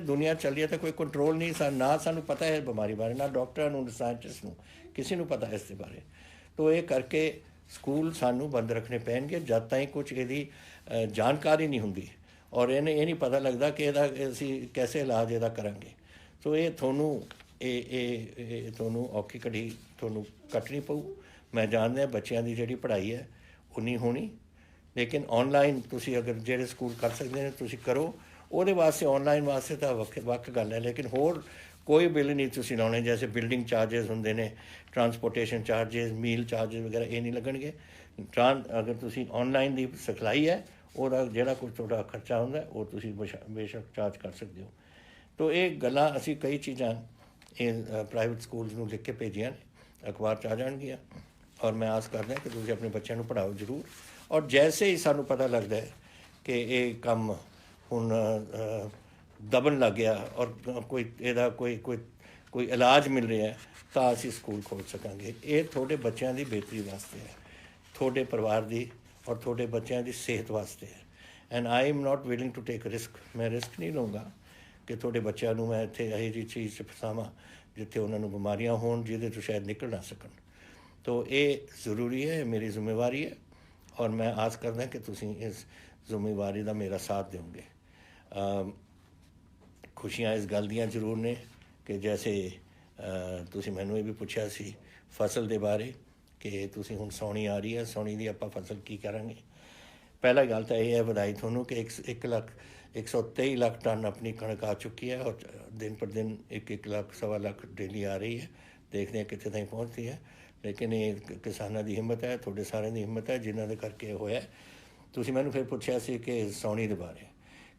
ਦੁਨੀਆ ਚੱਲ ਰਹੀ ਹੈ ਤਾਂ ਕੋਈ ਕੰਟਰੋਲ ਨਹੀਂ, ਨਾ ਸਾਨੂੰ ਪਤਾ ਹੈ ਬਿਮਾਰੀ ਬਾਰੇ, ਨਾ ਡਾਕਟਰਾਂ ਨੂੰ, ਨਾ ਸਾਇੰਟਿਸਟ ਨੂੰ, ਕਿਸੇ ਨੂੰ ਪਤਾ ਇਸ ਦੇ ਬਾਰੇ। ਤੋ ਇਹ ਕਰਕੇ ਸਕੂਲ ਸਾਨੂੰ ਬੰਦ ਰੱਖਣੇ ਪੈਣਗੇ ਜਦ ਤਾਈਂ ਕੁਝ ਇਹਦੀ ਜਾਣਕਾਰੀ ਨਹੀਂ ਹੁੰਦੀ, ਔਰ ਇਹ ਨਹੀਂ ਪਤਾ ਲੱਗਦਾ ਕਿ ਇਹਦਾ ਅਸੀਂ ਕੈਸੇ ਇਲਾਜ ਇਹਦਾ ਕਰਾਂਗੇ। ਸੋ ਇਹ ਤੁਹਾਨੂੰ ਇਹ ਤੁਹਾਨੂੰ ਔਖੀ ਘੜੀ ਤੁਹਾਨੂੰ ਕੱਟਣੀ ਪਊ। ਮੈਂ ਜਾਣਦਾ ਬੱਚਿਆਂ ਦੀ ਜਿਹੜੀ ਪੜ੍ਹਾਈ ਹੈ ਉਹ ਨਹੀਂ ਹੋਣੀ, ਲੇਕਿਨ ਔਨਲਾਈਨ ਤੁਸੀਂ ਅਗਰ ਜਿਹੜੇ ਸਕੂਲ ਕਰ ਸਕਦੇ ਨੇ ਤੁਸੀਂ ਕਰੋ। ਉਹਦੇ ਵਾਸਤੇ ਔਨਲਾਈਨ ਵਾਸਤੇ ਤਾਂ ਵੱਖ ਗੱਲ ਹੈ, ਲੇਕਿਨ ਹੋਰ ਕੋਈ ਬਿੱਲ ਨਹੀਂ ਤੁਸੀਂ ਲਾਉਣੇ, ਜੈਸੇ ਬਿਲਡਿੰਗ ਚਾਰਜਸ ਹੁੰਦੇ ਨੇ, ਟਰਾਂਸਪੋਰਟੇਸ਼ਨ ਚਾਰਜਸ, ਮੀਲ ਚਾਰਜਸ ਵਗੈਰਾ, ਇਹ ਨਹੀਂ ਲੱਗਣਗੇ। ਅਗਰ ਤੁਸੀਂ ਔਨਲਾਈਨ ਦੀ ਸਿਖਲਾਈ ਹੈ ਉਹਦਾ ਜਿਹੜਾ ਕੁਝ ਤੁਹਾਡਾ ਖਰਚਾ ਹੁੰਦਾ ਉਹ ਤੁਸੀਂ ਬੇਸ਼ੱਕ ਚਾਰਜ ਕਰ ਸਕਦੇ ਹੋ। ਤੋ ਇਹ ਗੱਲਾਂ ਅਸੀਂ ਕਈ ਚੀਜ਼ਾਂ ਇਹ ਪ੍ਰਾਈਵੇਟ ਸਕੂਲਸ ਨੂੰ ਲਿਖ ਕੇ ਭੇਜੀਆਂ ਨੇ, ਅਖਬਾਰ 'ਚ ਆ ਜਾਣਗੀਆਂ, ਔਰ ਮੈਂ ਆਸ ਕਰਦਾ ਕਿ ਤੁਸੀਂ ਆਪਣੇ ਬੱਚਿਆਂ ਨੂੰ ਪੜ੍ਹਾਓ ਜ਼ਰੂਰ। ਔਰ ਜੈਸੇ ਹੀ ਸਾਨੂੰ ਪਤਾ ਲੱਗਦਾ ਹੈ ਕਿ ਇਹ ਕੰਮ ਹੁਣ ਦਬਣ ਲੱਗ ਗਿਆ ਔਰ ਇਹਦਾ ਕੋਈ ਇਲਾਜ ਮਿਲ ਰਿਹਾ ਤਾਂ ਅਸੀਂ ਸਕੂਲ ਖੋਲ੍ਹ ਸਕਾਂਗੇ। ਇਹ ਤੁਹਾਡੇ ਬੱਚਿਆਂ ਦੀ ਬਿਹਤਰੀ ਵਾਸਤੇ ਹੈ, ਤੁਹਾਡੇ ਪਰਿਵਾਰ ਦੀ ਔਰ ਤੁਹਾਡੇ ਬੱਚਿਆਂ ਦੀ ਸਿਹਤ ਵਾਸਤੇ ਹੈ। And I am not willing to take risk. ਮੈਂ ਰਿਸਕ ਨਹੀਂ ਲਊਂਗਾ ਕਿ ਤੁਹਾਡੇ ਬੱਚਿਆਂ ਨੂੰ ਮੈਂ ਇੱਥੇ ਇਹੋ ਜਿਹੀ ਚੀਜ਼ 'ਚ ਫਸਾਵਾਂ ਜਿੱਥੇ ਉਹਨਾਂ ਨੂੰ ਬਿਮਾਰੀਆਂ ਹੋਣ ਜਿਹਦੇ ਤੋਂ ਸ਼ਾਇਦ ਨਿਕਲ ਨਾ ਸਕਣ। ਤੋ ਇਹ ਜ਼ਰੂਰੀ ਹੈ, ਮੇਰੀ ਜ਼ਿੰਮੇਵਾਰੀ ਹੈ, ਔਰ ਮੈਂ ਆਸ ਕਰਦਾ ਕਿ ਤੁਸੀਂ ਇਸ ਜ਼ਿੰਮੇਵਾਰੀ ਦਾ ਮੇਰਾ ਸਾਥ ਦਿਓਗੇ। ਖੁਸ਼ੀਆਂ ਇਸ ਗੱਲ ਦੀਆਂ ਜ਼ਰੂਰ ਨੇ ਕਿ ਜੈਸੇ ਤੁਸੀਂ ਮੈਨੂੰ ਇਹ ਵੀ ਪੁੱਛਿਆ ਸੀ ਫਸਲ ਦੇ ਬਾਰੇ ਕਿ ਤੁਸੀਂ ਹੁਣ ਸਾਉਣੀ ਆ ਰਹੀ ਹੈ, ਸਾਉਣੀ ਦੀ ਆਪਾਂ ਫਸਲ ਕੀ ਕਰਾਂਗੇ। ਪਹਿਲਾ ਗੱਲ ਤਾਂ ਇਹ ਹੈ ਵਧਾਈ ਤੁਹਾਨੂੰ ਕਿ 123 ਲੱਖ ਟਨ ਆਪਣੀ ਕਣਕ ਆ ਚੁੱਕੀ ਹੈ, ਔਰ ਦਿਨ ਪਰ ਦਿਨ 1 ਲੱਖ ਸਵਾ ਲੱਖ ਡੇਲੀ ਆ ਰਹੀ ਹੈ। ਦੇਖਦੇ ਹਾਂ ਕਿੱਥੇ ਤਾਈਂ ਪਹੁੰਚਦੀ ਹੈ, ਲੇਕਿਨ ਇਹ ਕਿਸਾਨਾਂ ਦੀ ਹਿੰਮਤ ਹੈ, ਤੁਹਾਡੇ ਸਾਰਿਆਂ ਦੀ ਹਿੰਮਤ ਹੈ ਜਿਨ੍ਹਾਂ ਦੇ ਕਰਕੇ ਹੋਇਆ। ਤੁਸੀਂ ਮੈਨੂੰ ਫਿਰ ਪੁੱਛਿਆ ਸੀ ਕਿ ਸਾਉਣੀ ਦੇ ਬਾਰੇ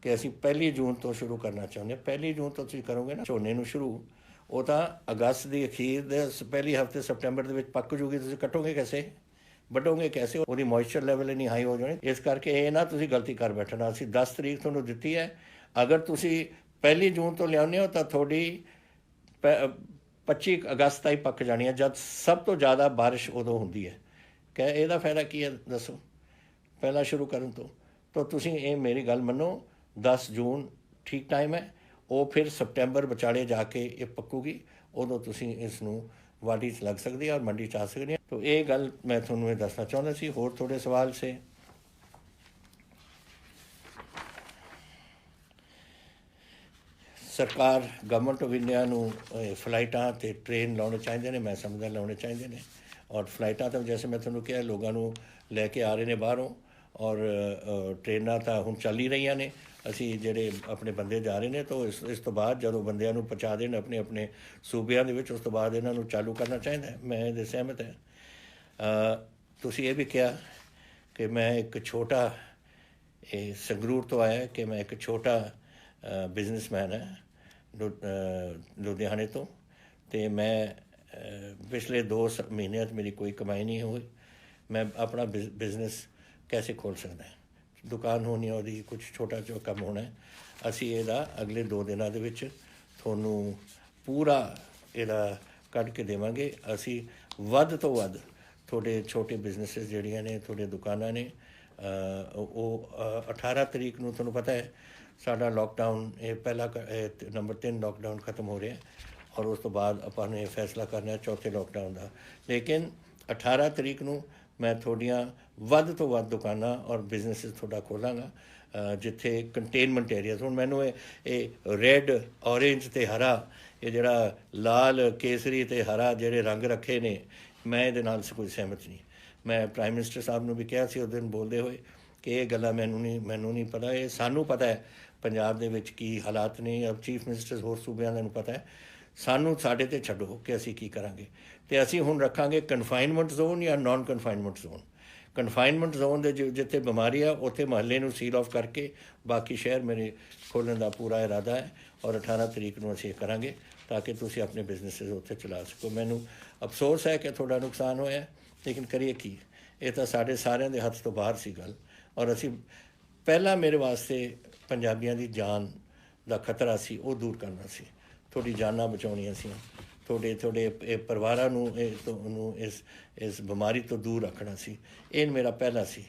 ਕਿ ਅਸੀਂ 1 ਜੂਨ ਤੋਂ ਸ਼ੁਰੂ ਕਰਨਾ ਚਾਹੁੰਦੇ ਹਾਂ। 1 ਜੂਨ ਤੋਂ ਤੁਸੀਂ ਕਰੋਗੇ ਨਾ ਝੋਨੇ ਨੂੰ ਸ਼ੁਰੂ, ਉਹ ਤਾਂ ਅਗਸਤ ਦੀ ਅਖੀਰ ਦੇ ਪਹਿਲੇ ਹਫ਼ਤੇ ਸਪਟੈਂਬਰ ਦੇ ਵਿੱਚ ਪੱਕ ਜੂਗੀ। ਤੁਸੀਂ ਕੱਟੋਗੇ ਕੈਸੇ, ਵੱਢੋਗੇ ਕੈਸੇ, ਉਹਦੀ ਮੋਇਸਚਰ ਲੈਵਲ ਇੰਨੀ ਹਾਈ ਹੋ ਜਾਣੀ। ਇਸ ਕਰਕੇ ਇਹ ਨਾ ਤੁਸੀਂ ਗਲਤੀ ਕਰ ਬੈਠਣਾ। ਅਸੀਂ 10 ਤਰੀਕ ਤੁਹਾਨੂੰ ਦਿੱਤੀ ਹੈ, ਅਗਰ ਤੁਸੀਂ 1 ਜੂਨ ਤੋਂ ਲਿਆਉਂਦੇ ਹੋ ਤਾਂ ਤੁਹਾਡੀ 25 ਅਗਸਤ ਤਾਈਂ ਪੱਕ ਜਾਣੀ ਹੈ, ਜਦ ਸਭ ਤੋਂ ਜ਼ਿਆਦਾ ਬਾਰਿਸ਼ ਉਦੋਂ ਹੁੰਦੀ ਹੈ। ਕਿ ਇਹਦਾ ਫਾਇਦਾ ਕੀ ਹੈ ਦੱਸੋ ਪਹਿਲਾਂ ਸ਼ੁਰੂ ਕਰਨ ਤੋਂ। ਤਾਂ ਤੁਸੀਂ ਇਹ ਮੇਰੀ ਗੱਲ ਮੰਨੋ, 10 ਜੂਨ ਠੀਕ ਟਾਈਮ ਹੈ। ਉਹ ਫਿਰ ਸਪਟੈਂਬਰ ਵਿਚਾਲੇ ਜਾ ਕੇ ਇਹ ਪੱਕੂਗੀ, ਉਦੋਂ ਤੁਸੀਂ ਇਸ ਨੂੰ ਵਾਢੀ 'ਚ ਲੱਗ ਸਕਦੀ ਹੈ ਔਰ ਮੰਡੀ 'ਚ ਆ ਸਕਦੀ ਹੈ। ਤਾਂ ਇਹ ਗੱਲ ਮੈਂ ਤੁਹਾਨੂੰ ਇਹ ਦੱਸਣਾ ਚਾਹੁੰਦਾ ਸੀ। ਹੋਰ ਥੋੜ੍ਹੇ ਸਵਾਲ ਸੇ। ਸਰਕਾਰ ਗਵਰਨਮੈਂਟ ਆਫ ਇੰਡੀਆ ਨੂੰ ਫਲਾਈਟਾਂ ਅਤੇ ਟ੍ਰੇਨ ਲਾਉਣੇ ਚਾਹੀਦੇ ਨੇ, ਮੈਂ ਸਮਝਦਾ ਲਾਉਣੇ ਚਾਹੀਦੇ ਨੇ। ਔਰ ਫਲਾਈਟਾਂ ਤਾਂ ਜੈਸੇ ਮੈਂ ਤੁਹਾਨੂੰ ਕਿਹਾ ਲੋਕਾਂ ਨੂੰ ਲੈ ਕੇ ਆ ਰਹੇ ਨੇ ਬਾਹਰੋਂ, ਔਰ ਟ੍ਰੇਨਾਂ ਤਾਂ ਹੁਣ ਚੱਲ ਹੀ ਰਹੀਆਂ ਨੇ। ਅਸੀਂ ਜਿਹੜੇ ਆਪਣੇ ਬੰਦੇ ਜਾ ਰਹੇ ਨੇ ਤਾਂ ਇਸ ਤੋਂ ਬਾਅਦ ਜਦੋਂ ਬੰਦਿਆਂ ਨੂੰ ਪਹੁੰਚਾ ਦੇਣ ਆਪਣੇ ਆਪਣੇ ਸੂਬਿਆਂ ਦੇ ਵਿੱਚ, ਉਸ ਤੋਂ ਬਾਅਦ ਇਹਨਾਂ ਨੂੰ ਚਾਲੂ ਕਰਨਾ ਚਾਹੀਦਾ। ਮੈਂ ਇਹਦੇ ਸਹਿਮਤ ਹਾਂ। ਤੁਸੀਂ ਇਹ ਵੀ ਕਿਹਾ ਕਿ ਮੈਂ ਇੱਕ ਛੋਟਾ ਇਹ ਸੰਗਰੂਰ ਤੋਂ ਆਇਆ ਕਿ ਮੈਂ ਇੱਕ ਛੋਟਾ ਬਿਜ਼ਨਸਮੈਨ ਹੈ ਲੁਧਿਆਣੇ ਤੋਂ, ਅਤੇ ਮੈਂ ਪਿਛਲੇ 2 ਮਹੀਨਿਆਂ 'ਚ ਮੇਰੀ ਕੋਈ ਕਮਾਈ ਨਹੀਂ ਹੋਈ। ਮੈਂ ਆਪਣਾ ਬਿਜ਼ਨਸ ਕੈਸੇ ਖੋਲ੍ਹ ਸਕਦਾ? ਦੁਕਾਨ ਹੋਣੀ ਹੈ, ਉਹਦੀ ਕੁਛ ਛੋਟਾ ਜਿਹਾ ਕੰਮ ਹੋਣਾ। ਅਸੀਂ ਇਹਦਾ ਅਗਲੇ 2 ਦਿਨਾਂ ਦੇ ਵਿੱਚ ਤੁਹਾਨੂੰ ਪੂਰਾ ਇਹਦਾ ਕੱਢ ਕੇ ਦੇਵਾਂਗੇ। ਅਸੀਂ ਵੱਧ ਤੋਂ ਵੱਧ ਤੁਹਾਡੇ ਛੋਟੇ ਬਿਜ਼ਨਸਿਸ ਜਿਹੜੀਆਂ ਨੇ, ਤੁਹਾਡੇ ਦੁਕਾਨਾਂ ਨੇ, ਉਹ 18 ਤਰੀਕ ਨੂੰ ਤੁਹਾਨੂੰ ਪਤਾ ਹੈ ਸਾਡਾ ਲੋਕਡਾਊਨ ਇਹ ਪਹਿਲਾ ਨੰਬਰ 3 ਲੋਕਡਾਊਨ ਖਤਮ ਹੋ ਰਿਹਾ, ਔਰ ਉਸ ਤੋਂ ਬਾਅਦ ਆਪਾਂ ਨੇ ਫੈਸਲਾ ਕਰਨਾ ਚੌਥੇ ਲੋਕਡਾਊਨ ਦਾ। ਲੇਕਿਨ 18 ਤਰੀਕ ਨੂੰ ਮੈਂ ਤੁਹਾਡੀਆਂ ਵੱਧ ਤੋਂ ਵੱਧ ਦੁਕਾਨਾਂ ਔਰ ਬਿਜ਼ਨਸਿਸ ਤੁਹਾਡਾ ਖੋਲ੍ਹਾਂਗਾ ਜਿੱਥੇ ਕੰਟੇਨਮੈਂਟ ਏਰੀਆਜ਼। ਹੁਣ ਮੈਨੂੰ ਇਹ ਰੈੱਡ, ਔਰੇਂਜ ਅਤੇ ਹਰਾ, ਇਹ ਜਿਹੜਾ ਲਾਲ, ਕੇਸਰੀ ਅਤੇ ਹਰਾ ਜਿਹੜੇ ਰੰਗ ਰੱਖੇ ਨੇ, ਮੈਂ ਇਹਦੇ ਨਾਲ ਕੋਈ ਸਹਿਮਤ ਨਹੀਂ। ਮੈਂ ਪ੍ਰਾਈਮ ਮਿਨਿਸਟਰ ਸਾਹਿਬ ਨੂੰ ਵੀ ਕਿਹਾ ਸੀ ਉਸ ਦਿਨ ਬੋਲਦੇ ਹੋਏ ਕਿ ਇਹ ਗੱਲਾਂ ਮੈਨੂੰ ਨਹੀਂ ਪਤਾ, ਇਹ ਸਾਨੂੰ ਪਤਾ ਹੈ ਪੰਜਾਬ ਦੇ ਵਿੱਚ ਕੀ ਹਾਲਾਤ ਨੇ, ਚੀਫ ਮਿਨਿਸਟਰ ਹੋਰ ਸੂਬਿਆਂ ਨੂੰ ਪਤਾ ਹੈ। ਸਾਡੇ 'ਤੇ ਛੱਡੋ ਕਿ ਅਸੀਂ ਕੀ ਕਰਾਂਗੇ। ਅਤੇ ਅਸੀਂ ਹੁਣ ਰੱਖਾਂਗੇ ਕਨਫਾਈਨਮੈਂਟ ਜ਼ੋਨ ਜਾਂ non confinement zone. Confinement zone ਦੇ ਜਿੱਥੇ ਬਿਮਾਰੀ ਆ ਉੱਥੇ ਮੁਹੱਲੇ ਨੂੰ ਸੀਲ ਆਫ ਕਰਕੇ ਬਾਕੀ ਸ਼ਹਿਰ ਮੇਰੇ ਖੋਲ੍ਹਣ ਦਾ ਪੂਰਾ ਇਰਾਦਾ ਹੈ, ਔਰ 18 ਤਰੀਕ ਨੂੰ ਅਸੀਂ ਇਹ ਕਰਾਂਗੇ ਤਾਂ ਕਿ ਤੁਸੀਂ ਆਪਣੇ ਬਿਜ਼ਨਸਿਸ ਉੱਥੇ ਚਲਾ ਸਕੋ। ਮੈਨੂੰ ਅਫਸੋਸ ਹੈ ਕਿ ਤੁਹਾਡਾ ਨੁਕਸਾਨ ਹੋਇਆ, ਲੇਕਿਨ ਕਰੀਏ ਕੀ, ਇਹ ਤਾਂ ਸਾਡੇ ਸਾਰਿਆਂ ਦੇ ਹੱਥ ਤੋਂ ਬਾਹਰ ਸੀ ਗੱਲ। ਔਰ ਅਸੀਂ ਪਹਿਲਾਂ ਮੇਰੇ ਵਾਸਤੇ ਪੰਜਾਬੀਆਂ ਦੀ ਜਾਨ ਦਾ ਖਤਰਾ ਸੀ, ਉਹ ਦੂਰ ਕਰਨਾ ਸੀ, ਤੁਹਾਡੀ ਜਾਨਾਂ ਬਚਾਉਣੀਆਂ ਸੀ, ਤੁਹਾਡੇ ਇਹ ਪਰਿਵਾਰਾਂ ਨੂੰ ਇਸ ਬਿਮਾਰੀ ਤੋਂ ਦੂਰ ਰੱਖਣਾ ਸੀ। ਇਹ ਮੇਰਾ ਪਹਿਲਾ ਸੀ।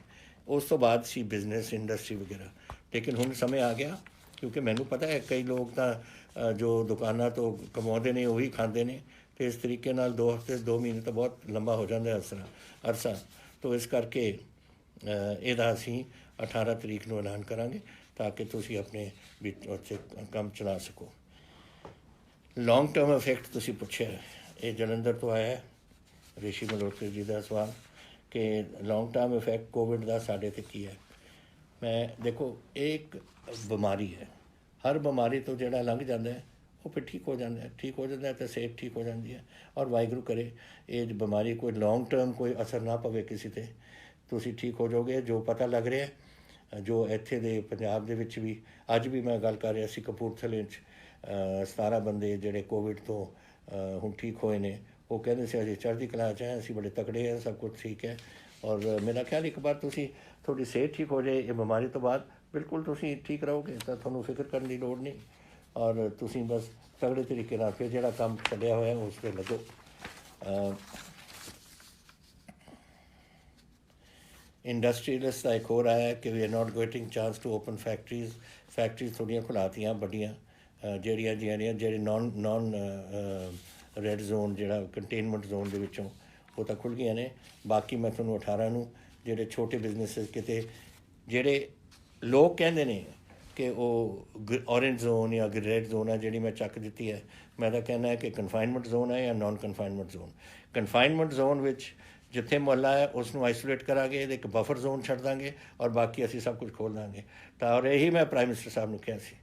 ਉਸ ਤੋਂ ਬਾਅਦ ਸੀ ਬਿਜ਼ਨਸ, ਇੰਡਸਟਰੀ ਵਗੈਰਾ। ਲੇਕਿਨ ਹੁਣ ਸਮੇਂ ਆ ਗਿਆ क्योंकि मैनू पता है कई लोग तो जो दुकाना तो कमाते ने वही खाते हैं, तो इस तरीके नाल 2 हफ्ते 2 महीने तो बहुत लंबा हो जाता है अरसा। तो इस करके ਇਹਦਾ ਅਸੀਂ 18 ਤਰੀਕ ਨੂੰ ਐਲਾਨ ਕਰਾਂਗੇ ਤਾਂ ਕਿ ਤੁਸੀਂ ਆਪਣੇ ਵੀ ਉੱਥੇ ਕੰਮ ਚਲਾ ਸਕੋ। ਲੌਂਗ ਟਰਮ ਇਫੈਕਟ ਤੁਸੀਂ ਪੁੱਛਿਆ, ਇਹ ਜਲੰਧਰ ਤੋਂ ਆਇਆ ਰਿਸ਼ੀ ਮਲਹੋਤਰਾ ਜੀ ਦਾ ਸਵਾਲ ਕਿ ਲੌਂਗ ਟਰਮ ਇਫੈਕਟ ਕੋਵਿਡ ਦਾ ਸਾਡੇ 'ਤੇ ਕੀ ਹੈ। ਮੈਂ ਦੇਖੋ ਇਹ ਇੱਕ ਬਿਮਾਰੀ ਹੈ, ਹਰ ਬਿਮਾਰੀ ਤੋਂ ਜਿਹੜਾ ਲੰਘ ਜਾਂਦਾ ਹੈ ਉਹ ਫਿਰ ਠੀਕ ਹੋ ਜਾਂਦਾ ਹੈ, ਠੀਕ ਹੋ ਜਾਂਦਾ ਹੈ ਤਾਂ ਸਿਹਤ ਠੀਕ ਹੋ ਜਾਂਦੀ ਹੈ। ਔਰ ਵਾਹਿਗੁਰੂ ਕਰੇ ਇਹ ਬਿਮਾਰੀ ਕੋਈ ਲੌਂਗ ਟਰਮ ਕੋਈ ਅਸਰ ਨਾ ਪਵੇ ਕਿਸੇ 'ਤੇ, ਤੁਸੀਂ ਠੀਕ ਹੋ ਜਾਓਗੇ। ਜੋ ਪਤਾ ਲੱਗ ਰਿਹਾ ਜੋ ਇੱਥੇ ਦੇ ਪੰਜਾਬ ਦੇ ਵਿੱਚ ਵੀ ਅੱਜ ਵੀ ਮੈਂ ਗੱਲ ਕਰ ਰਿਹਾ ਸੀ ਕਪੂਰਥਲੇ 'ਚ 17 ਬੰਦੇ ਜਿਹੜੇ ਕੋਵਿਡ ਤੋਂ ਹੁਣ ਠੀਕ ਹੋਏ ਨੇ, ਉਹ ਕਹਿੰਦੇ ਸੀ ਅਸੀਂ ਚੜ੍ਹਦੀ ਕਲਾ 'ਚ ਹੈ, ਅਸੀਂ ਬੜੇ ਤਕੜੇ ਹਾਂ, ਸਭ ਕੁਝ ਠੀਕ ਹੈ। ਔਰ ਮੇਰਾ ਖਿਆਲ ਇੱਕ ਵਾਰ ਤੁਸੀਂ ਤੁਹਾਡੀ ਸਿਹਤ ਠੀਕ ਹੋ ਜਾਏ ਇਹ ਬਿਮਾਰੀ ਤੋਂ ਬਾਅਦ ਬਿਲਕੁਲ ਤੁਸੀਂ ਠੀਕ ਰਹੋਗੇ, ਤਾਂ ਤੁਹਾਨੂੰ ਫਿਕਰ ਕਰਨ ਦੀ ਲੋੜ ਨਹੀਂ। ਔਰ ਤੁਸੀਂ ਬਸ ਤਗੜੇ ਤਰੀਕੇ ਨਾਲ ਫਿਰ ਜਿਹੜਾ ਕੰਮ ਛੱਡਿਆ ਹੋਇਆ ਉਸ 'ਤੇ ਲੱਗੋ। ਇੰਡਸਟਰੀਅਲਿਸਟ ਦਾ ਇੱਕ ਹੋਰ ਆਇਆ ਕਿ we are not getting chance to open factories ਥੋੜ੍ਹੀਆਂ ਖੁਲਾਤੀਆਂ ਵੱਡੀਆਂ ਜਿਹੜੀਆਂ ਜਿਹੜੇ ਨੌਨ ਰੈੱਡ ਜ਼ੋਨ ਜਿਹੜਾ ਕੰਟੇਨਮੈਂਟ ਜ਼ੋਨ ਦੇ ਵਿੱਚੋਂ ਉਹ ਤਾਂ ਖੁੱਲ੍ਹ ਗਈਆਂ ਨੇ। ਬਾਕੀ ਮੈਂ ਤੁਹਾਨੂੰ 18 ਨੂੰ ਜਿਹੜੇ ਛੋਟੇ ਬਿਜ਼ਨਸ ਕਿਤੇ ਜਿਹੜੇ ਲੋਕ ਕਹਿੰਦੇ ਨੇ ਕਿ ਉਹ ਔਰੇਂਜ ਜ਼ੋਨ ਜਾਂ ਰੈੱਡ ਜ਼ੋਨ ਹੈ ਜਿਹੜੀ ਮੈਂ ਚੱਕ ਦਿੱਤੀ ਹੈ, ਮੈਂ ਤਾਂ ਕਹਿੰਦਾ ਕਿ ਕਨਫਾਈਨਮੈਂਟ ਜ਼ੋਨ ਹੈ ਜਾਂ non confinement zone. Confinement zone ਵਿੱਚ ਜਿੱਥੇ ਮੁਹੱਲਾ ਹੈ ਉਸ ਨੂੰ ਆਈਸੋਲੇਟ ਕਰਾਂਗੇ, ਇੱਕ ਬਫਰ ਜ਼ੋਨ ਛੱਡ ਦਾਂਗੇ ਔਰ ਬਾਕੀ ਅਸੀਂ ਸਭ ਕੁਝ ਖੋਲ੍ਹ ਦਾਂਗੇ। ਤਾਂ ਔਰ ਇਹੀ ਮੈਂ ਪ੍ਰਾਈਮ ਮਿਨਿਸਟਰ ਸਾਹਿਬ ਨੂੰ ਕਿਹਾ ਸੀ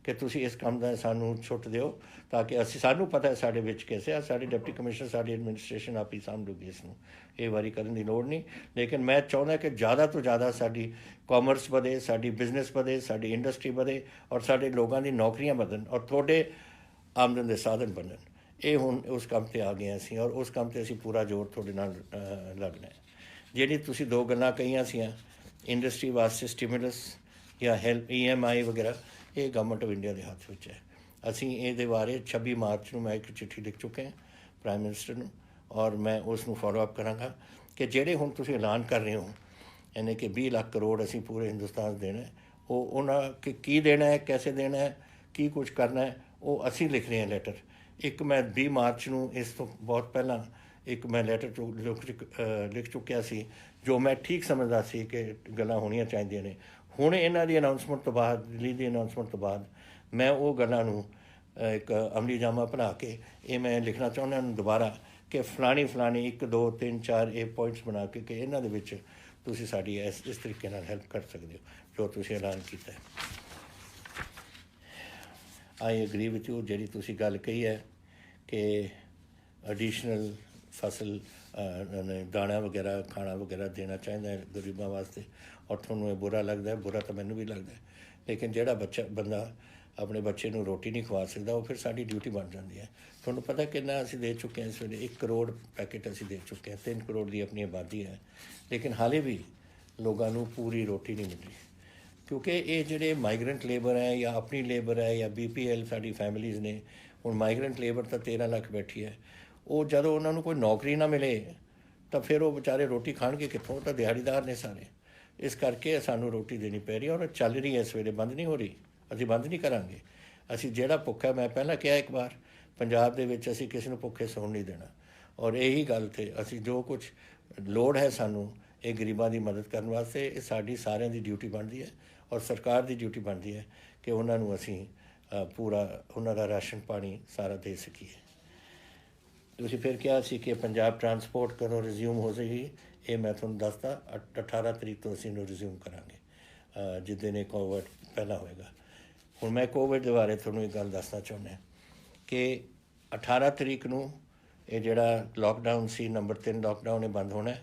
ਕਿ ਤੁਸੀਂ ਇਸ ਕੰਮ ਦਾ ਸਾਨੂੰ ਛੁੱਟ ਦਿਓ ਤਾਂ ਕਿ ਸਾਨੂੰ ਪਤਾ ਹੈ ਸਾਡੇ ਵਿੱਚ ਕੈਸੇ ਆ, ਸਾਡੇ ਡਿਪਟੀ ਕਮਿਸ਼ਨਰ ਸਾਡੀ ਐਡਮਿਨਿਸਟ੍ਰੇਸ਼ਨ ਆਪ ਹੀ ਸਾਂਭੂਗੀ ਇਸ ਨੂੰ, ਇਹ ਵਾਰੀ ਕਰਨ ਦੀ ਲੋੜ ਨਹੀਂ। ਲੇਕਿਨ ਮੈਂ ਚਾਹੁੰਦਾ ਕਿ ਜ਼ਿਆਦਾ ਤੋਂ ਜ਼ਿਆਦਾ ਸਾਡੀ ਕਾਮਰਸ ਵਧੇ, ਸਾਡੀ ਬਿਜ਼ਨਸ ਵਧੇ, ਸਾਡੀ ਇੰਡਸਟਰੀ ਵਧੇ ਔਰ ਸਾਡੇ ਲੋਕਾਂ ਦੀ ਨੌਕਰੀਆਂ ਵਧਣ ਔਰ ਤੁਹਾਡੇ ਆਮਦਨ ਦੇ ਸਾਧਨ ਬਣਨ। ਇਹ ਹੁਣ ਉਸ ਕੰਮ 'ਤੇ ਆ ਗਏ ਅਸੀਂ ਔਰ ਉਸ ਕੰਮ 'ਤੇ ਅਸੀਂ ਪੂਰਾ ਜ਼ੋਰ ਤੁਹਾਡੇ ਨਾਲ ਲੱਗਣਾ ਹੈ। ਜਿਹੜੀ ਤੁਸੀਂ 2 ਗੱਲਾਂ ਕਹੀਆਂ ਸੀਆਂ ਇੰਡਸਟਰੀ ਵਾਸਤੇ ਸਟੀਮੂਲਸ ਜਾਂ ਹੈਲਪ EMI ਵਗੈਰਾ, ਇਹ ਗਵਰਨਮੈਂਟ ਆਫ ਇੰਡੀਆ ਦੇ ਹੱਥ ਵਿੱਚ ਹੈ। ਅਸੀਂ ਇਹਦੇ ਬਾਰੇ 26 ਮਾਰਚ ਨੂੰ ਮੈਂ ਇੱਕ ਚਿੱਠੀ ਲਿਖ ਚੁੱਕੇ ਹਾਂ ਪ੍ਰਾਈਮ ਮਿਨਿਸਟਰ ਨੂੰ ਔਰ ਮੈਂ ਉਸ ਨੂੰ ਫੋਲੋ ਅਪ ਕਰਾਂਗਾ ਕਿ ਜਿਹੜੇ ਹੁਣ ਤੁਸੀਂ ਐਲਾਨ ਕਰ ਰਹੇ ਹੋ ਯਾਨੀ ਕਿ 20 ਲੱਖ ਕਰੋੜ ਅਸੀਂ ਪੂਰੇ ਹਿੰਦੁਸਤਾਨ ਦੇਣਾ, ਉਹ ਉਹਨਾਂ ਕਿ ਕੀ ਦੇਣਾ ਹੈ, ਕੈਸੇ ਦੇਣਾ ਹੈ, ਕੀ ਕੁਝ ਕਰਨਾ ਹੈ, ਉਹ ਅਸੀਂ ਲਿਖ ਰਹੇ ਹਾਂ ਲੈਟਰ। ਇੱਕ ਮੈਂ 20 ਮਾਰਚ ਨੂੰ ਇਸ ਤੋਂ ਬਹੁਤ ਪਹਿਲਾਂ ਇੱਕ ਮੈਂ ਲੈਟਰ ਲਿਖ ਚੁੱਕਿਆ ਸੀ ਜੋ ਮੈਂ ਠੀਕ ਸਮਝਦਾ ਸੀ ਕਿ ਗੱਲਾਂ ਹੋਣੀਆਂ ਚਾਹੀਦੀਆਂ ਨੇ। ਹੁਣ ਇਹਨਾਂ ਦੀ ਅਨਾਊਂਸਮੈਂਟ ਤੋਂ ਬਾਅਦ, ਦਿੱਲੀ ਦੀ ਅਨਾਊਂਸਮੈਂਟ ਤੋਂ ਬਾਅਦ ਮੈਂ ਉਹ ਗੱਲਾਂ ਨੂੰ ਇੱਕ ਅਮਲੀ ਜਾਮਾ ਬਣਾ ਕੇ ਇਹ ਮੈਂ ਲਿਖਣਾ ਚਾਹੁੰਦਾ ਹਾਂ ਦੁਬਾਰਾ ਕਿ ਫਲਾਣੀ 1 2 3 4 ਇਹ ਪੁਆਇੰਟਸ ਬਣਾ ਕੇ ਕਿ ਇਹਨਾਂ ਦੇ ਵਿੱਚ ਤੁਸੀਂ ਸਾਡੀ ਇਸ ਤਰੀਕੇ ਨਾਲ ਹੈਲਪ ਕਰ ਸਕਦੇ ਹੋ ਜੋ ਤੁਸੀਂ ਐਲਾਨ ਕੀਤਾ ਹੈ। ਆਈ ਐਗਰੀ ਵਿਥ ਯੂ ਜਿਹੜੀ ਤੁਸੀਂ ਗੱਲ ਕਹੀ ਹੈ ਕਿ ਐਡੀਸ਼ਨਲ ਫਸਲ ਦਾਣਾ ਵਗੈਰਾ ਖਾਣਾ ਵਗੈਰਾ ਦੇਣਾ ਚਾਹੀਦਾ ਹੈ ਗਰੀਬਾਂ ਵਾਸਤੇ ਔਰ ਤੁਹਾਨੂੰ ਇਹ ਬੁਰਾ ਲੱਗਦਾ ਹੈ, ਬੁਰਾ ਤਾਂ ਮੈਨੂੰ ਵੀ ਲੱਗਦਾ ਹੈ। ਲੇਕਿਨ ਜਿਹੜਾ ਬੰਦਾ ਆਪਣੇ ਬੱਚੇ ਨੂੰ ਰੋਟੀ ਨਹੀਂ ਖਵਾ ਸਕਦਾ ਉਹ ਫਿਰ ਸਾਡੀ ਡਿਊਟੀ ਬਣ ਜਾਂਦੀ ਹੈ। ਤੁਹਾਨੂੰ ਪਤਾ ਕਿੰਨਾ ਅਸੀਂ ਦੇ ਚੁੱਕੇ ਹਾਂ ਇਸ ਵੇਲੇ 1 ਕਰੋੜ ਪੈਕੇਟ ਅਸੀਂ ਦੇ ਚੁੱਕੇ ਹਾਂ, 3 ਕਰੋੜ ਦੀ ਆਪਣੀ ਆਬਾਦੀ ਹੈ ਲੇਕਿਨ ਹਾਲੇ ਵੀ ਲੋਕਾਂ ਨੂੰ ਪੂਰੀ ਰੋਟੀ ਨਹੀਂ ਮਿਲ ਰਹੀ ਕਿਉਂਕਿ ਇਹ ਜਿਹੜੇ ਮਾਈਗਰੈਂਟ ਲੇਬਰ ਹੈ ਜਾਂ ਆਪਣੀ ਲੇਬਰ ਹੈ ਜਾਂ BPL ਸਾਡੀ ਫੈਮਿਲੀਜ਼ ਨੇ। ਹੁਣ ਮਾਈਗਰੈਂਟ ਲੇਬਰ ਤਾਂ 13 ਲੱਖ ਬੈਠੀ ਹੈ, ਉਹ ਜਦੋਂ ਉਹਨਾਂ ਨੂੰ ਕੋਈ ਨੌਕਰੀ ਨਾ ਮਿਲੇ ਤਾਂ ਫਿਰ ਉਹ ਵਿਚਾਰੇ ਰੋਟੀ ਖਾਣਗੇ ਕਿੱਥੋਂ, ਤਾਂ ਦਿਹਾੜੀਦਾਰ ਨੇ ਸਾਰੇ। ਇਸ ਕਰਕੇ ਸਾਨੂੰ ਰੋਟੀ ਦੇਣੀ ਪੈ ਰਹੀ ਔਰ ਚੱਲ ਰਹੀ ਹੈ ਇਸ ਵੇਲੇ, ਬੰਦ ਨਹੀਂ ਹੋ ਰਹੀ, ਅਸੀਂ ਬੰਦ ਨਹੀਂ ਕਰਾਂਗੇ। ਅਸੀਂ ਜਿਹੜਾ ਭੁੱਖਾ, ਮੈਂ ਪਹਿਲਾਂ ਕਿਹਾ ਇੱਕ ਵਾਰ ਪੰਜਾਬ ਦੇ ਵਿੱਚ ਅਸੀਂ ਕਿਸੇ ਨੂੰ ਭੁੱਖੇ ਸੌਣ ਨਹੀਂ ਦੇਣਾ ਔਰ ਇਹੀ ਗੱਲ 'ਤੇ ਅਸੀਂ ਜੋ ਕੁਝ ਲੋੜ ਹੈ ਸਾਨੂੰ ਇਹ ਗਰੀਬਾਂ ਦੀ ਮਦਦ ਕਰਨ ਵਾਸਤੇ ਇਹ ਸਾਡੀ ਸਾਰਿਆਂ ਦੀ ਡਿਊਟੀ ਬਣਦੀ ਹੈ ਔਰ ਸਰਕਾਰ ਦੀ ਡਿਊਟੀ ਬਣਦੀ ਹੈ ਕਿ ਉਹਨਾਂ ਨੂੰ ਅਸੀਂ ਪੂਰਾ ਉਹਨਾਂ ਦਾ ਰਾਸ਼ਨ ਪਾਣੀ ਸਾਰਾ ਦੇ ਸਕੀਏ। ਤੁਸੀਂ ਫਿਰ ਕਿਹਾ ਸੀ ਕਿ ਪੰਜਾਬ ਟਰਾਂਸਪੋਰਟ ਕਦੋਂ ਰਿਜ਼ਿਊਮ ਹੋ ਜਾਏਗੀ, ਇਹ ਮੈਂ ਤੁਹਾਨੂੰ ਦੱਸਦਾ 18 ਤਰੀਕ ਤੋਂ ਅਸੀਂ ਇਹਨੂੰ ਰਿਜ਼ਿਊਮ ਕਰਾਂਗੇ ਜਿੱਦਣ ਇਹ ਕੋਵਿਡ ਪਹਿਲਾਂ ਹੋਏਗਾ। ਹੁਣ ਮੈਂ ਕੋਵਿਡ ਦੇ ਬਾਰੇ ਤੁਹਾਨੂੰ ਇੱਕ ਗੱਲ ਦੱਸਣਾ ਚਾਹੁੰਦਾ ਕਿ 18 ਤਰੀਕ ਨੂੰ ਇਹ ਜਿਹੜਾ ਲੋਕਡਾਊਨ ਸੀ ਨੰਬਰ 3 ਲੋਕਡਾਊਨ ਇਹ ਬੰਦ ਹੋਣਾ।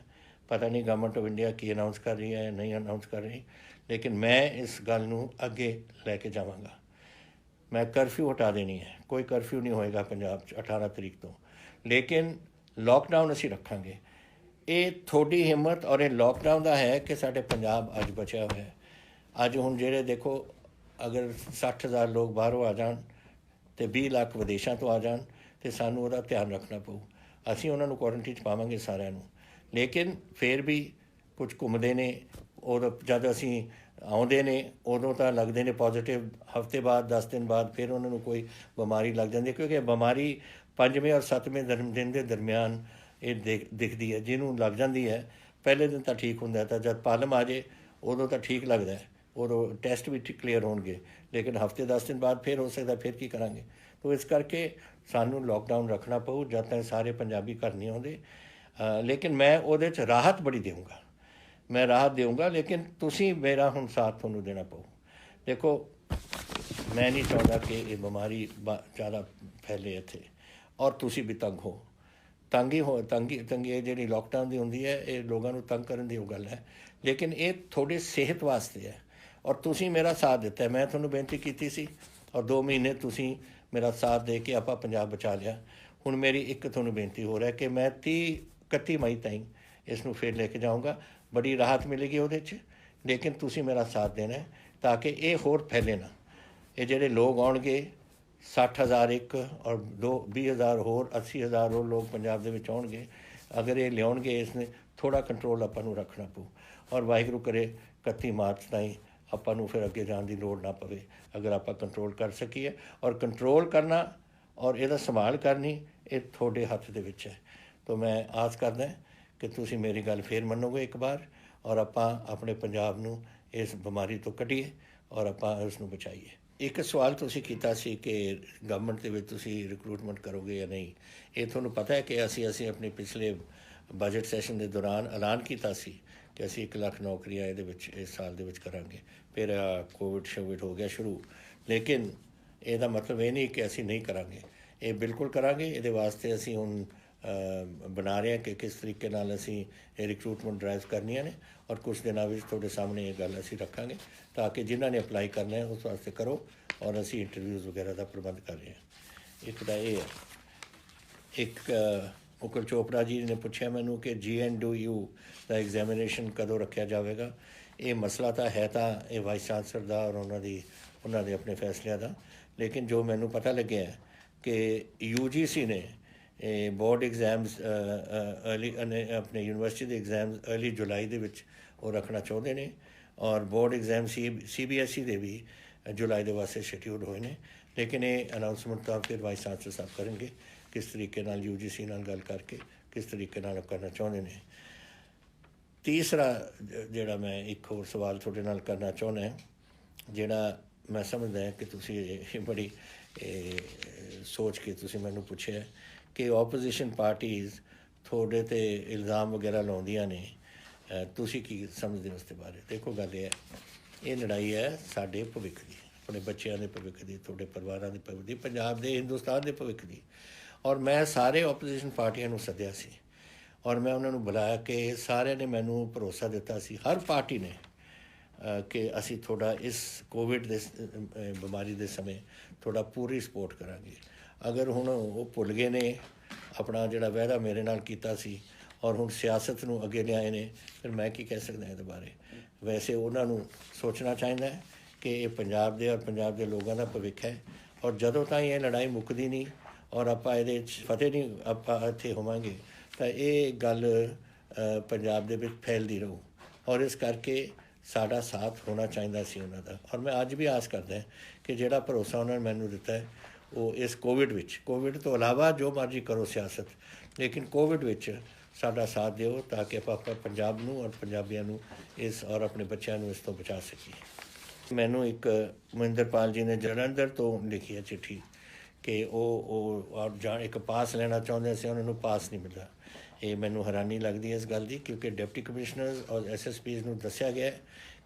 ਪਤਾ ਨਹੀਂ government of India Ki announce ਕਰ ਰਹੀ ਹੈ ਨਹੀਂ ਅਨਾਊਂਸ ਕਰ ਰਹੀ, ਲੇਕਿਨ ਮੈਂ ਇਸ ਗੱਲ ਨੂੰ ਅੱਗੇ ਲੈ ਕੇ ਜਾਵਾਂਗਾ। ਮੈਂ ਕਰਫਿਊ ਹਟਾ ਦੇਣੀ ਹੈ, ਕੋਈ ਕਰਫਿਊ ਨਹੀਂ ਹੋਏਗਾ ਪੰਜਾਬ 'ਚ 18 ਤਰੀਕ ਤੋਂ, ਲੇਕਿਨ ਲੋਕਡਾਊਨ ਅਸੀਂ ਰੱਖਾਂਗੇ। ਇਹ ਤੁਹਾਡੀ ਹਿੰਮਤ ਔਰ ਇਹ ਲੋਕਡਾਊਨ ਦਾ ਹੈ ਕਿ ਸਾਡੇ ਪੰਜਾਬ ਅੱਜ ਬਚਿਆ ਹੋਇਆ। ਅੱਜ ਹੁਣ ਜਿਹੜੇ ਦੇਖੋ ਅਗਰ 60,000 ਲੋਕ ਬਾਹਰੋਂ ਆ ਜਾਣ ਅਤੇ 20 ਲੱਖ ਵਿਦੇਸ਼ਾਂ ਤੋਂ ਆ ਜਾਣ ਅਤੇ ਸਾਨੂੰ ਉਹਦਾ ਧਿਆਨ ਰੱਖਣਾ ਪਊ। ਅਸੀਂ ਉਹਨਾਂ ਨੂੰ ਕੁਆਰੰਟੀਨ 'ਚ ਪਾਵਾਂਗੇ ਸਾਰਿਆਂ ਨੂੰ, ਲੇਕਿਨ ਫਿਰ ਵੀ ਕੁਝ ਘੁੰਮਦੇ ਨੇ ਔਰ ਜਦ ਅਸੀਂ ਆਉਂਦੇ ਨੇ ਉਦੋਂ ਤਾਂ ਲੱਗਦੇ ਨੇ ਪੋਜ਼ੀਟਿਵ, ਹਫ਼ਤੇ ਬਾਅਦ 10 ਦਿਨ ਬਾਅਦ ਫਿਰ ਉਹਨਾਂ ਨੂੰ ਕੋਈ ਬਿਮਾਰੀ ਲੱਗ ਜਾਂਦੀ ਹੈ, ਕਿਉਂਕਿ ਬਿਮਾਰੀ 5ਵੇਂ ਔਰ 7ਵੇਂ ਦਿਨ ਦੇ ਦਰਮਿਆਨ ਇਹ ਦਿਖਦੀ ਹੈ। ਜਿਹਨੂੰ ਲੱਗ ਜਾਂਦੀ ਹੈ ਪਹਿਲੇ ਦਿਨ ਤਾਂ ਠੀਕ ਹੁੰਦਾ, ਤਾਂ ਜਦ ਪਾਲਮ ਆ ਜਾਏ ਉਦੋਂ ਤਾਂ ਠੀਕ ਲੱਗਦਾ, ਉਦੋਂ ਟੈਸਟ ਵੀ ਕਲੀਅਰ ਹੋਣਗੇ, ਲੇਕਿਨ ਹਫ਼ਤੇ 10 ਦਿਨ ਬਾਅਦ ਫਿਰ ਹੋ ਸਕਦਾ, ਫਿਰ ਕੀ ਕਰਾਂਗੇ। ਤੋ ਇਸ ਕਰਕੇ ਸਾਨੂੰ ਲੋਕਡਾਊਨ ਰੱਖਣਾ ਪਊ ਜਦ ਤੱਕ ਸਾਰੇ ਪੰਜਾਬੀ ਘਰ ਨਹੀਂ ਆਉਂਦੇ। ਲੇਕਿਨ ਮੈਂ ਉਹਦੇ 'ਚ ਰਾਹਤ ਬੜੀ ਦੇਵਾਂਗਾ, ਮੈਂ ਰਾਹਤ ਦੇਵਾਂਗਾ, ਲੇਕਿਨ ਤੁਸੀਂ ਮੇਰਾ ਹੁਣ ਸਾਥ ਤੁਹਾਨੂੰ ਦੇਣਾ ਪਊ। ਦੇਖੋ ਮੈਂ ਨਹੀਂ ਚਾਹੁੰਦਾ ਕਿ ਇਹ ਬਿਮਾਰੀ ਜ਼ਿਆਦਾ ਫੈਲੇ ਇੱਥੇ, ਔਰ ਤੁਸੀਂ ਵੀ ਤੰਗ ਹੋ। ਤੰਗੀ ਇਹ ਜਿਹੜੀ ਲੋਕਡਾਊਨ ਦੀ ਹੁੰਦੀ ਹੈ, ਇਹ ਲੋਕਾਂ ਨੂੰ ਤੰਗ ਕਰਨ ਦੀ ਉਹ ਗੱਲ ਹੈ, ਲੇਕਿਨ ਇਹ ਤੁਹਾਡੀ ਸਿਹਤ ਵਾਸਤੇ ਹੈ। ਔਰ ਤੁਸੀਂ ਮੇਰਾ ਸਾਥ ਦਿੱਤਾ, ਮੈਂ ਤੁਹਾਨੂੰ ਬੇਨਤੀ ਕੀਤੀ ਸੀ, ਔਰ 2 ਮਹੀਨੇ ਤੁਸੀਂ ਮੇਰਾ ਸਾਥ ਦੇ ਕੇ ਆਪਾਂ ਪੰਜਾਬ ਬਚਾ ਲਿਆ। ਹੁਣ ਮੇਰੀ ਇੱਕ ਤੁਹਾਨੂੰ ਬੇਨਤੀ ਹੋ ਰਿਹਾ ਕਿ ਮੈਂ 31 ਮਈ ਤਾਈਂ ਇਸ ਨੂੰ ਫਿਰ ਲੈ ਕੇ ਜਾਊਂਗਾ, ਬੜੀ ਰਾਹਤ ਮਿਲੇਗੀ ਉਹਦੇ 'ਚ, ਲੇਕਿਨ ਤੁਸੀਂ ਮੇਰਾ ਸਾਥ ਦੇਣਾ ਤਾਂ ਕਿ ਇਹ ਹੋਰ ਫੈਲੇ ਨਾ। ਇਹ ਜਿਹੜੇ ਲੋਕ ਆਉਣਗੇ 60,000 ਇੱਕ ਔਰ 20,000 ਹੋਰ 80,000 ਹੋਰ ਲੋਕ ਪੰਜਾਬ ਦੇ ਵਿੱਚ ਆਉਣਗੇ, ਅਗਰ ਇਹ ਲਿਆਉਣਗੇ ਇਸ ਨੇ ਥੋੜ੍ਹਾ ਕੰਟਰੋਲ ਆਪਾਂ ਨੂੰ ਰੱਖਣਾ ਪਊ। ਔਰ ਵਾਹਿਗੁਰੂ ਕਰੇ 31 ਮਾਰਚ ਤਾਈਂ ਆਪਾਂ ਨੂੰ ਫਿਰ ਅੱਗੇ ਜਾਣ ਦੀ ਲੋੜ ਨਾ ਪਵੇ, ਅਗਰ ਆਪਾਂ ਕੰਟਰੋਲ ਕਰ ਸਕੀਏ। ਔਰ ਕੰਟਰੋਲ ਕਰਨਾ ਔਰ ਇਹਦਾ ਸੰਭਾਲ ਕਰਨੀ ਇਹ ਤੁਹਾਡੇ ਹੱਥ ਦੇ ਵਿੱਚ ਹੈ। ਤਾਂ ਮੈਂ ਆਸ ਕਰਦਾ ਕਿ ਤੁਸੀਂ ਮੇਰੀ ਗੱਲ ਫੇਰ ਮੰਨੋਗੇ ਇੱਕ ਵਾਰ, ਔਰ ਆਪਾਂ ਆਪਣੇ ਪੰਜਾਬ ਨੂੰ ਇਸ ਬਿਮਾਰੀ ਤੋਂ ਕੱਢੀਏ ਔਰ ਆਪਾਂ ਉਸ ਨੂੰ ਬਚਾਈਏ। ਇੱਕ ਸਵਾਲ ਤੁਸੀਂ ਕੀਤਾ ਸੀ ਕਿ ਗਵਰਨਮੈਂਟ ਦੇ ਵਿੱਚ ਤੁਸੀਂ ਰਿਕਰੂਟਮੈਂਟ ਕਰੋਗੇ ਜਾਂ ਨਹੀਂ। ਇਹ ਤੁਹਾਨੂੰ ਪਤਾ ਹੈ ਕਿ ਅਸੀਂ ਆਪਣੇ ਪਿਛਲੇ ਬਜਟ ਸੈਸ਼ਨ ਦੇ ਦੌਰਾਨ ਐਲਾਨ ਕੀਤਾ ਸੀ ਕਿ ਅਸੀਂ 1 ਲੱਖ ਨੌਕਰੀਆਂ ਇਹਦੇ ਵਿੱਚ ਇਸ ਸਾਲ ਦੇ ਵਿੱਚ ਕਰਾਂਗੇ। ਫਿਰ ਕੋਵਿਡ ਹੋ ਗਿਆ ਸ਼ੁਰੂ, ਲੇਕਿਨ ਇਹਦਾ ਮਤਲਬ ਇਹ ਨਹੀਂ ਕਿ ਅਸੀਂ ਨਹੀਂ ਕਰਾਂਗੇ, ਇਹ ਬਿਲਕੁਲ ਕਰਾਂਗੇ। ਇਹਦੇ ਵਾਸਤੇ ਅਸੀਂ ਹੁਣ ਬਣਾ ਰਹੇ ਹਾਂ ਕਿ ਕਿਸ ਤਰੀਕੇ ਨਾਲ ਅਸੀਂ ਇਹ ਰਿਕਰੂਟਮੈਂਟ ਡਰਾਈਵ ਕਰਨੀਆਂ ਨੇ, ਔਰ ਕੁਛ ਦਿਨਾਂ ਵਿੱਚ ਤੁਹਾਡੇ ਸਾਹਮਣੇ ਇਹ ਗੱਲ ਅਸੀਂ ਰੱਖਾਂਗੇ ਤਾਂ ਕਿ ਜਿਨ੍ਹਾਂ ਨੇ ਅਪਲਾਈ ਕਰਨਾ ਹੈ ਉਸ ਵਾਸਤੇ ਕਰੋ, ਔਰ ਅਸੀਂ ਇੰਟਰਵਿਊਜ਼ ਵਗੈਰਾ ਦਾ ਪ੍ਰਬੰਧ ਕਰ ਰਹੇ ਹਾਂ। ਇੱਕ ਤਾਂ ਇਹ ਹੈ। ਇੱਕ ਮੁਕੁਲ ਚੋਪੜਾ ਜੀ ਨੇ ਪੁੱਛਿਆ ਮੈਨੂੰ ਕਿ GNDU ਦਾ ਐਗਜ਼ਾਮੀਨੇਸ਼ਨ ਕਦੋਂ ਰੱਖਿਆ ਜਾਵੇਗਾ। ਇਹ ਮਸਲਾ ਤਾਂ ਹੈ ਤਾਂ ਇਹ ਵਾਈਸ ਚਾਂਸਲਰ ਦਾ ਔਰ ਉਹਨਾਂ ਦੇ ਆਪਣੇ ਫੈਸਲਿਆਂ ਦਾ, ਲੇਕਿਨ ਜੋ ਮੈਨੂੰ ਪਤਾ ਲੱਗਿਆ ਕਿ UGC ਨੇ ਬੋਰਡ ਐਗਜ਼ਾਮਸ ਅਰਲੀ ਆਪਣੇ ਯੂਨੀਵਰਸਿਟੀ ਦੇ ਐਗਜ਼ਾਮਸ ਅਰਲੀ ਜੁਲਾਈ ਦੇ ਵਿੱਚ ਉਹ ਰੱਖਣਾ ਚਾਹੁੰਦੇ ਨੇ, ਔਰ ਬੋਰਡ ਐਗਜ਼ਾਮ CBSE ਦੇ ਵੀ ਜੁਲਾਈ ਦੇ ਵਾਸਤੇ ਸ਼ਡਿਊਲ ਹੋਏ ਨੇ, ਲੇਕਿਨ ਇਹ ਅਨਾਊਂਸਮੈਂਟ ਤਾਂ ਫਿਰ ਵਾਈਸ ਚਾਂਸਲਰ ਸਾਹਿਬ ਕਰਨਗੇ ਕਿਸ ਤਰੀਕੇ ਨਾਲ UGC ਨਾਲ ਗੱਲ ਕਰਕੇ ਕਿਸ ਤਰੀਕੇ ਨਾਲ ਕਰਨਾ ਚਾਹੁੰਦੇ ਨੇ। ਤੀਸਰਾ ਜਿਹੜਾ ਮੈਂ ਇੱਕ ਹੋਰ ਸਵਾਲ ਤੁਹਾਡੇ ਨਾਲ ਕਰਨਾ ਚਾਹੁੰਦਾ, ਜਿਹੜਾ ਮੈਂ ਸਮਝਦਾ ਕਿ ਤੁਸੀਂ ਇਹ ਬੜੀ ਸੋਚ ਕੇ ਤੁਸੀਂ ਮੈਨੂੰ ਪੁੱਛਿਆ ਕਿ ਆਪੋਜੀਸ਼ਨ ਪਾਰਟੀਜ਼ ਤੁਹਾਡੇ 'ਤੇ ਇਲਜ਼ਾਮ ਵਗੈਰਾ ਲਾਉਂਦੀਆਂ ਨੇ, ਤੁਸੀਂ ਕੀ ਸਮਝਦੇ ਹੋ ਉਸ ਦੇ ਬਾਰੇ। ਦੇਖੋ ਗੱਲ ਇਹ ਲੜਾਈ ਹੈ ਸਾਡੇ ਭਵਿੱਖ ਦੀ, ਆਪਣੇ ਬੱਚਿਆਂ ਦੇ ਭਵਿੱਖ ਦੀ, ਤੁਹਾਡੇ ਪਰਿਵਾਰਾਂ ਦੇ ਭਵਿੱਖ ਦੀ, ਪੰਜਾਬ ਦੇ ਹਿੰਦੁਸਤਾਨ ਦੇ ਭਵਿੱਖ ਦੀ। ਔਰ ਮੈਂ ਸਾਰੇ ਆਪੋਜੀਸ਼ਨ ਪਾਰਟੀਆਂ ਨੂੰ ਸੱਦਿਆ ਸੀ ਔਰ ਮੈਂ ਉਹਨਾਂ ਨੂੰ ਬੁਲਾਇਆ ਕਿ ਸਾਰਿਆਂ ਨੇ ਮੈਨੂੰ ਭਰੋਸਾ ਦਿੱਤਾ ਸੀ, ਹਰ ਪਾਰਟੀ ਨੇ, ਕਿ ਅਸੀਂ ਤੁਹਾਡਾ ਇਸ ਕੋਵਿਡ ਦੇ ਬਿਮਾਰੀ ਦੇ ਸਮੇਂ ਤੁਹਾਡਾ ਪੂਰੀ ਸਪੋਰਟ ਕਰਾਂਗੇ। ਅਗਰ ਹੁਣ ਉਹ ਭੁੱਲ ਗਏ ਨੇ ਆਪਣਾ ਜਿਹੜਾ ਵਾਅਦਾ ਮੇਰੇ ਨਾਲ ਕੀਤਾ ਸੀ ਔਰ ਹੁਣ ਸਿਆਸਤ ਨੂੰ ਅੱਗੇ ਲਿਆਏ ਨੇ, ਫਿਰ ਮੈਂ ਕੀ ਕਹਿ ਸਕਦਾ ਇਹਦੇ ਬਾਰੇ। ਵੈਸੇ ਉਹਨਾਂ ਨੂੰ ਸੋਚਣਾ ਚਾਹੀਦਾ ਹੈ ਕਿ ਇਹ ਪੰਜਾਬ ਦੇ ਔਰ ਪੰਜਾਬ ਦੇ ਲੋਕਾਂ ਦਾ ਭਵਿੱਖ ਹੈ, ਔਰ ਜਦੋਂ ਤਾਈਂ ਇਹ ਲੜਾਈ ਮੁੱਕਦੀ ਨਹੀਂ ਔਰ ਆਪਾਂ ਇਹਦੇ 'ਚ ਫਤਿਹ ਨਹੀਂ ਆਪਾਂ ਇੱਥੇ ਹੋਵਾਂਗੇ ਤਾਂ ਇਹ ਗੱਲ ਪੰਜਾਬ ਦੇ ਵਿੱਚ ਫੈਲਦੀ ਰਹੂ। ਔਰ ਇਸ ਕਰਕੇ ਸਾਡਾ ਸਾਥ ਹੋਣਾ ਚਾਹੀਦਾ ਸੀ ਉਹਨਾਂ ਦਾ, ਔਰ ਮੈਂ ਅੱਜ ਵੀ ਆਸ ਕਰਦਾ ਕਿ ਜਿਹੜਾ ਭਰੋਸਾ ਉਹਨਾਂ ਨੇ ਮੈਨੂੰ ਦਿੱਤਾ ਹੈ ਉਹ ਇਸ ਕੋਵਿਡ ਤੋਂ ਇਲਾਵਾ ਜੋ ਮਰਜ਼ੀ ਕਰੋ ਸਿਆਸਤ, ਲੇਕਿਨ ਕੋਵਿਡ ਵਿੱਚ ਸਾਡਾ ਸਾਥ ਦਿਓ ਤਾਂ ਕਿ ਆਪਾਂ ਪੰਜਾਬ ਨੂੰ ਔਰ ਪੰਜਾਬੀਆਂ ਨੂੰ ਇਸ ਔਰ ਆਪਣੇ ਬੱਚਿਆਂ ਨੂੰ ਇਸ ਤੋਂ ਬਚਾ ਸਕੀਏ। ਮੈਨੂੰ ਇੱਕ ਮਹਿੰਦਰਪਾਲ ਜੀ ਨੇ ਜਲੰਧਰ ਤੋਂ ਲਿਖੀ ਹੈ ਚਿੱਠੀ ਕਿ ਉਹ ਇੱਕ ਪਾਸ ਲੈਣਾ ਚਾਹੁੰਦੇ ਸੀ, ਉਹਨਾਂ ਨੂੰ ਪਾਸ ਨਹੀਂ ਮਿਲਦਾ। ਇਹ ਮੈਨੂੰ ਹੈਰਾਨੀ ਲੱਗਦੀ ਹੈ ਇਸ ਗੱਲ ਦੀ, ਕਿਉਂਕਿ ਡਿਪਟੀ ਕਮਿਸ਼ਨਰਸ ਔਰ SSPs ਨੂੰ ਦੱਸਿਆ ਗਿਆ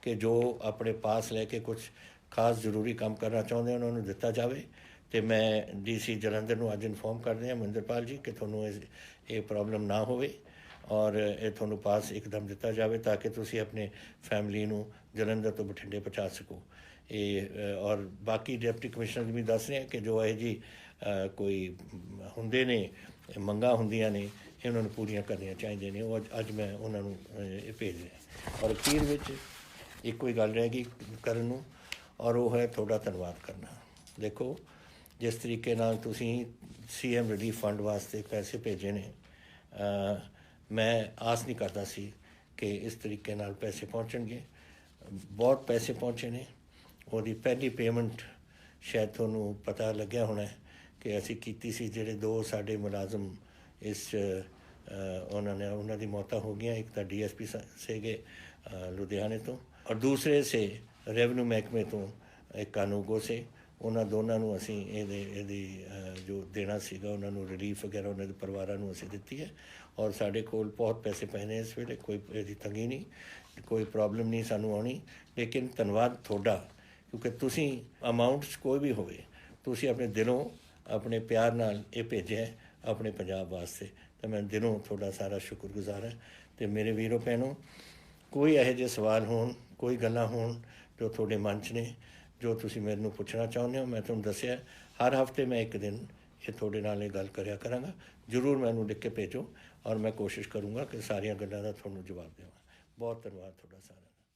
ਕਿ ਜੋ ਆਪਣੇ ਪਾਸ ਲੈ ਕੇ ਕੁਛ ਖਾਸ ਜ਼ਰੂਰੀ ਕੰਮ ਕਰਨਾ ਚਾਹੁੰਦੇ ਉਹਨਾਂ ਨੂੰ ਦਿੱਤਾ ਜਾਵੇ। ਅਤੇ ਮੈਂ DC ਜਲੰਧਰ ਨੂੰ ਅੱਜ ਇਨਫੋਰਮ ਕਰਦੇ ਹਾਂ ਮਹਿੰਦਰਪਾਲ ਜੀ ਕਿ ਤੁਹਾਨੂੰ ਇਹ ਪ੍ਰੋਬਲਮ ਨਾ ਹੋਵੇ ਔਰ ਇਹ ਤੁਹਾਨੂੰ ਪਾਸ ਇੱਕਦਮ ਦਿੱਤਾ ਜਾਵੇ ਤਾਂ ਕਿ ਤੁਸੀਂ ਆਪਣੇ ਫੈਮਿਲੀ ਨੂੰ ਜਲੰਧਰ ਤੋਂ ਬਠਿੰਡੇ ਪਹੁੰਚਾ ਸਕੋ। ਇਹ ਔਰ ਬਾਕੀ ਡਿਪਟੀ ਕਮਿਸ਼ਨਰ ਵੀ ਦੱਸ ਰਹੇ ਕਿ ਜੋ ਇਹ ਜੀ ਕੋਈ ਹੁੰਦੇ ਨੇ ਮੰਗਾਂ ਹੁੰਦੀਆਂ ਨੇ ਇਹ ਉਹਨਾਂ ਨੂੰ ਪੂਰੀਆਂ ਕਰਨੀਆਂ ਚਾਹੀਦੀਆਂ ਨੇ, ਉਹ ਅੱਜ ਮੈਂ ਉਹਨਾਂ ਨੂੰ ਇਹ ਭੇਜ ਰਿਹਾ। ਔਰ ਅਖੀਰ ਵਿੱਚ ਇੱਕੋ ਹੀ ਗੱਲ ਰਹਿ ਗਈ ਕਰਨ ਨੂੰ, ਔਰ ਉਹ ਹੈ ਤੁਹਾਡਾ ਧੰਨਵਾਦ ਕਰਨਾ। ਦੇਖੋ ਜਿਸ ਤਰੀਕੇ ਨਾਲ ਤੁਸੀਂ CM ਰਿਲੀਫ ਫੰਡ ਵਾਸਤੇ ਪੈਸੇ ਭੇਜੇ ਨੇ, ਮੈਂ ਆਸ ਨਹੀਂ ਕਰਦਾ ਸੀ ਕਿ ਇਸ ਤਰੀਕੇ ਨਾਲ ਪੈਸੇ ਪਹੁੰਚਣਗੇ। ਬਹੁਤ ਪੈਸੇ ਪਹੁੰਚੇ ਨੇ। ਉਹਦੀ ਪਹਿਲੀ ਪੇਮੈਂਟ ਸ਼ਾਇਦ ਤੁਹਾਨੂੰ ਪਤਾ ਲੱਗਿਆ ਹੋਣਾ ਕਿ ਅਸੀਂ ਕੀਤੀ ਸੀ। ਜਿਹੜੇ 2 ਸਾਡੇ ਮੁਲਾਜ਼ਮ ਇਸ ਉਹਨਾਂ ਦੀ ਮੌਤਾਂ ਹੋ ਗਈਆਂ। ਇੱਕ ਤਾਂ DSP ਸੀਗੇ ਲੁਧਿਆਣੇ ਤੋਂ, ਔਰ ਦੂਸਰੇ ਸੇ ਰੈਵਨਿਊ ਮਹਿਕਮੇ ਤੋਂ ਇੱਕ ਕਾਨੂੰਗੋ ਸੇ। ਉਹਨਾਂ ਦੋਨਾਂ ਨੂੰ ਅਸੀਂ ਇਹਦੀ ਜੋ ਦੇਣਾ ਸੀਗਾ ਉਹਨਾਂ ਨੂੰ ਰਿਲੀਫ ਵਗੈਰਾ ਉਹਨਾਂ ਦੇ ਪਰਿਵਾਰਾਂ ਨੂੰ ਅਸੀਂ ਦਿੱਤੀ ਹੈ। ਔਰ ਸਾਡੇ ਕੋਲ ਬਹੁਤ ਪੈਸੇ ਪਏ ਨੇ ਇਸ ਵੇਲੇ, ਕੋਈ ਇਹਦੀ ਤੰਗੀ ਨਹੀਂ, ਕੋਈ ਪ੍ਰੋਬਲਮ ਨਹੀਂ ਸਾਨੂੰ ਆਉਣੀ। ਲੇਕਿਨ ਧੰਨਵਾਦ ਤੁਹਾਡਾ, ਕਿਉਂਕਿ ਤੁਸੀਂ ਅਮਾਊਂਟਸ ਕੋਈ ਵੀ ਹੋਵੇ, ਤੁਸੀਂ ਆਪਣੇ ਦਿਲੋਂ ਆਪਣੇ ਪਿਆਰ ਨਾਲ ਇਹ ਭੇਜਿਆ ਆਪਣੇ ਪੰਜਾਬ ਵਾਸਤੇ, ਤਾਂ ਮੈਂ ਦਿਲੋਂ ਤੁਹਾਡਾ ਸਾਰਾ ਸ਼ੁਕਰਗੁਜ਼ਾਰ ਹਾਂ। ਅਤੇ ਮੇਰੇ ਵੀਰੋ ਭੈਣੋ, ਕੋਈ ਇਹੋ ਜਿਹੇ ਸਵਾਲ ਹੋਣ, ਕੋਈ ਗੱਲਾਂ ਹੋਣ ਜੋ ਤੁਹਾਡੇ ਮਨ 'ਚ ਨੇ, ਜੋ ਤੁਸੀਂ ਮੈਨੂੰ ਪੁੱਛਣਾ ਚਾਹੁੰਦੇ ਹੋ, ਮੈਂ ਤੁਹਾਨੂੰ ਦੱਸਿਆ ਹਰ ਹਫ਼ਤੇ ਮੈਂ ਇੱਕ ਦਿਨ ਇਹ ਤੁਹਾਡੇ ਨਾਲ ਇਹ ਗੱਲ ਕਰਿਆ ਕਰਾਂਗਾ। ਜ਼ਰੂਰ ਮੈਨੂੰ ਲਿਖ ਕੇ ਭੇਜੋ, ਔਰ ਮੈਂ ਕੋਸ਼ਿਸ਼ ਕਰੂੰਗਾ ਕਿ ਸਾਰੀਆਂ ਗੱਲਾਂ ਦਾ ਤੁਹਾਨੂੰ ਜਵਾਬ ਦੇਵਾਂ। ਬਹੁਤ ਧੰਨਵਾਦ ਤੁਹਾਡਾ ਸਾਰਿਆਂ ਦਾ।